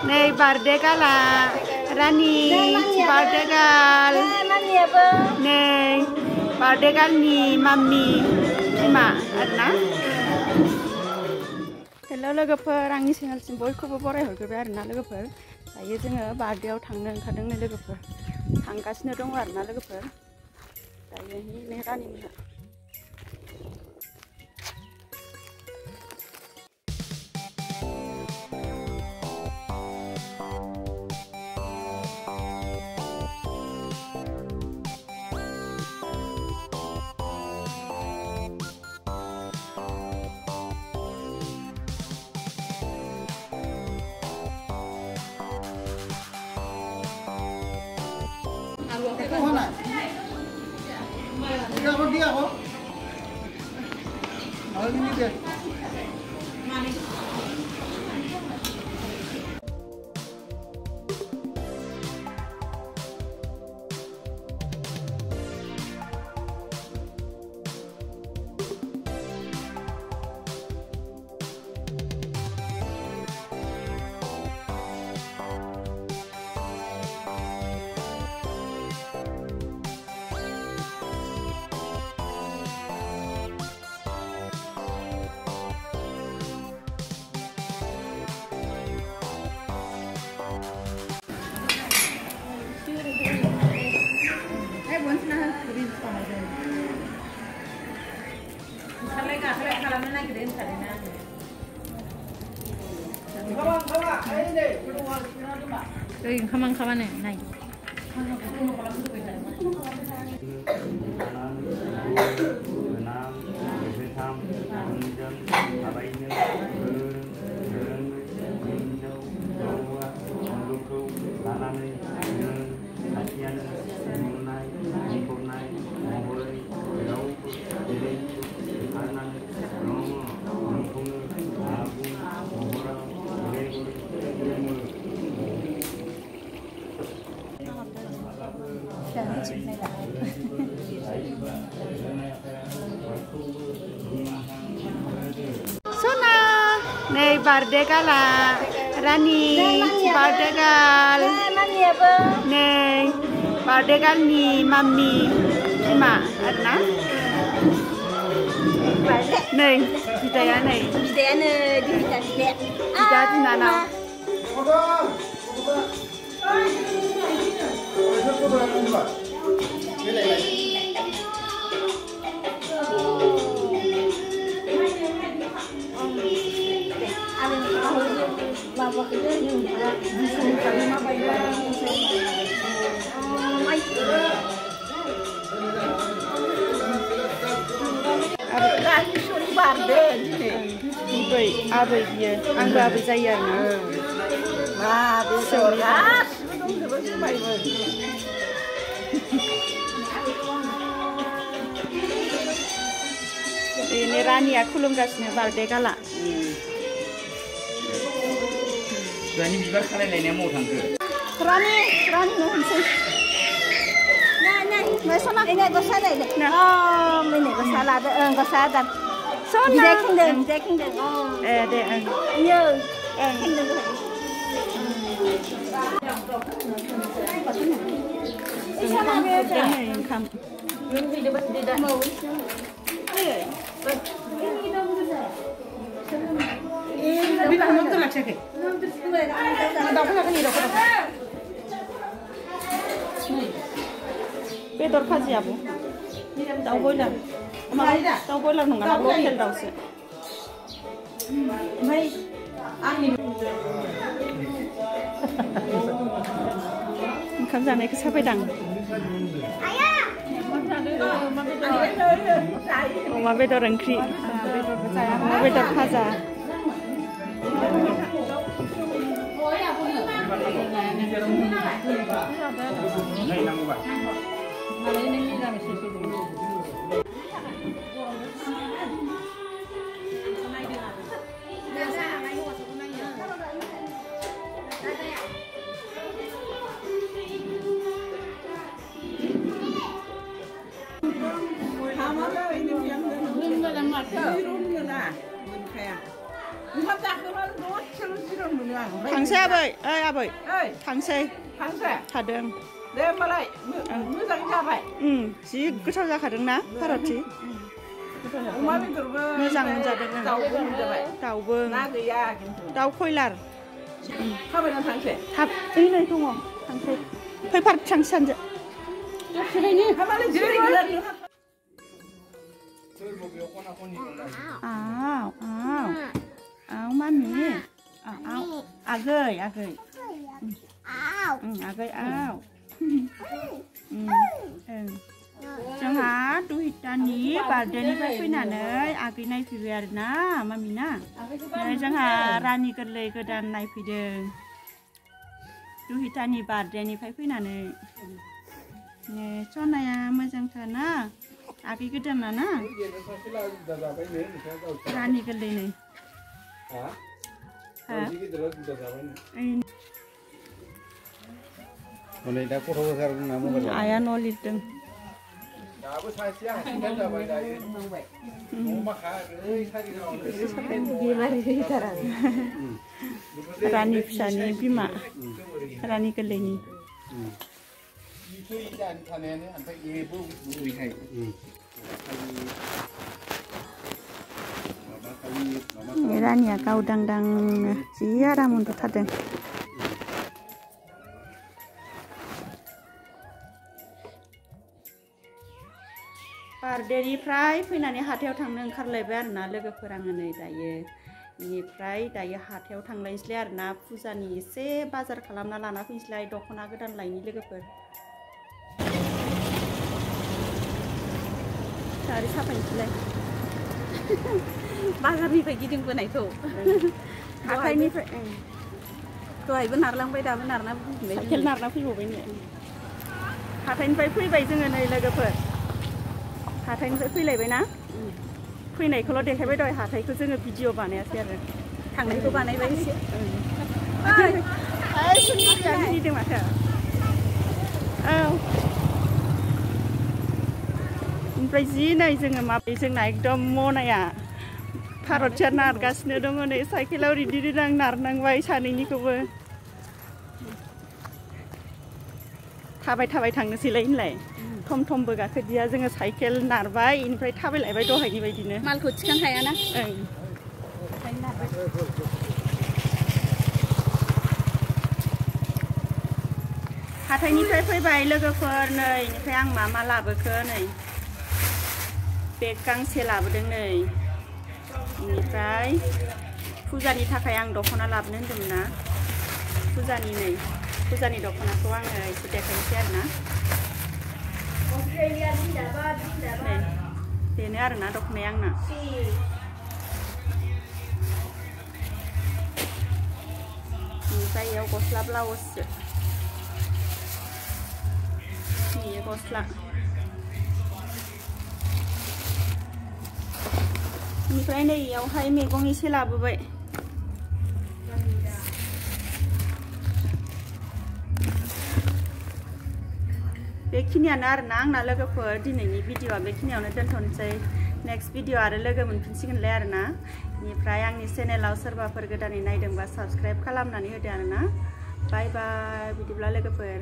Nei birthday gala, Rani birthday gal, nei birthday gal ni mami, Ima, Arna. Hello लोगोफोर आंनि चेनेलसिम बयखौबो बरायहरग्रोबाय आरोना लोगोफोर दायो जोङो बार्थडेआव थांनो ओंखारदों नै लोगोफोर थांगासिनो दङ आरोना लोगोफोर दायो नै रानिमोनहा dia kok. Hal ini dia. Kawan-kawan naik. Sona, nei birthday gala, Rani birthday gal, nei birthday gal ni mami, Ima, Arna. Nei, bidaya nei. Bidaya nei, bidaya. Bidaya di mana? Abai dia, angga abai saya na. Nah, besok ras, ini Rani aku belum kasih birthday gala. Rani bibar kalian lainnya mau tangke. Rani nunggu. Nah, sana ini gak salah deh. Nah, ini gak salah deh, gak salah. Sona. Dia kingdom. Deh. Iya, kingdom. Bedor kaji abu. Tahu boiler. Tahu boiler nunggu nak lokal tahu sih. Mai, Onkam जानाय खौ साबाय दां अमा बेदर ओंख्रि अमा बेदर भाजा थांसै आबै ओइ आबै थांसै थादों दे होमबालाय मोजां जाबाय जि गोथाव जाखादोंना भारतथि अमा बेदरबो मोजां मोनजादों दाउबो मोनजाबाय दाउबो ना गैया खिन्थु दाउ कयलार थाबायना थांसै थाब नै दङ थांसै फैफार थांसै सानजो हाबालाय जिरायगोन आव मामि आगै आगै आगै आव जोंहा दुहितानि बार्थडेनिफ्राय फैनानै आगै नायफैबाय आरोना मामि ना जोंहा रानि गोरलै गोदान नायफैदों दुहितानि बार्थडेनिफ्राय फैनानै सनाया मोजांथार ना आगै गोदाना ना रानि गोरलै नै आया न' लिरदों रानि फिसानि बिमा रानि गोरलैनि रानिया गावदांदां जि आराम उन्दुथारदों बार्थडेनिफ्राय फैनानै हाथायाव थांनो ओंखारलायबाय आरोना लोगोफोर आङो नै दायो बेनिफ्राय दायो हाथायाव थांलायनोसैलाय आरोना फुजानि एसे बाजार खालामना लाना फैनोसैलाय दख'ना गोदान लायनि लोगोफोर सारि साफायनोसैलाय बाजारनिफ्राय गिदिंबोनायखौ हाथायनिफ्राय दहायबो नारलांबाय दाबो नारना फैफिनबाय साइकेल नारना फैबावबाय नै हाथायनिफ्राय फैबाय जोङो नै लोगोफोर हाथायनिफ्राय फैलायबाय ना फैनायखौल' देखायबाय दहाय हाथायखौ जोङो भिडिअ बानायासै आरो थांनायखौ बानायबाय एसे गिदिं माथो औ ओमफ्राय जि नै जोङो माबोरै जोंना एकदम मनाया भारतथिया नारगासिनो दङ नै साइकेलाव रिदि रिदां नारनांबाय सानैनिखौबो थाबाय थाबाय थांनोसैलाय होनलाय थम थमबो गाखोदिया जोङो साइकेल नारबाय इनिफ्राय थाबायलायबाय दहायनि बायदिनो मालखौ थिखां हायाना हाथायनिफ्राय फैबाय लोगोफोर नै इनिफ्राय आं मा लाबोखो नै बेग गांसे लाबोदों नै इनिफ्राय फुजानि थाखाय आं दख'ना लाबोनो होन्दोंमोन ना फुजानि दख'नाखौ आङो एसे देखायनोसै आरोना बेनो आरोना दख'नाया आंना ओमफ्राय इयाव गस्ला ब्लाउससो बेयो गस्ला ओमफ्राय नै इयावहाय मैगं एसे लाबोबाय बेखिनियानो आरोना आंना लोगोफोर दिनैनि भिडिअआ बेखिनियावनो दोनथ'नोसै नेक्स्ट भिडिअ आरो लोगो मोनफिनसिगोनलाय आरोना बेनिफ्राय आंनि चेनेलाव सोरबाफोर गोदानै नायदोंबा साबस्क्राइब खालामनानै होदो आरोना बाय बाय बिदिब्ला लोगोफोर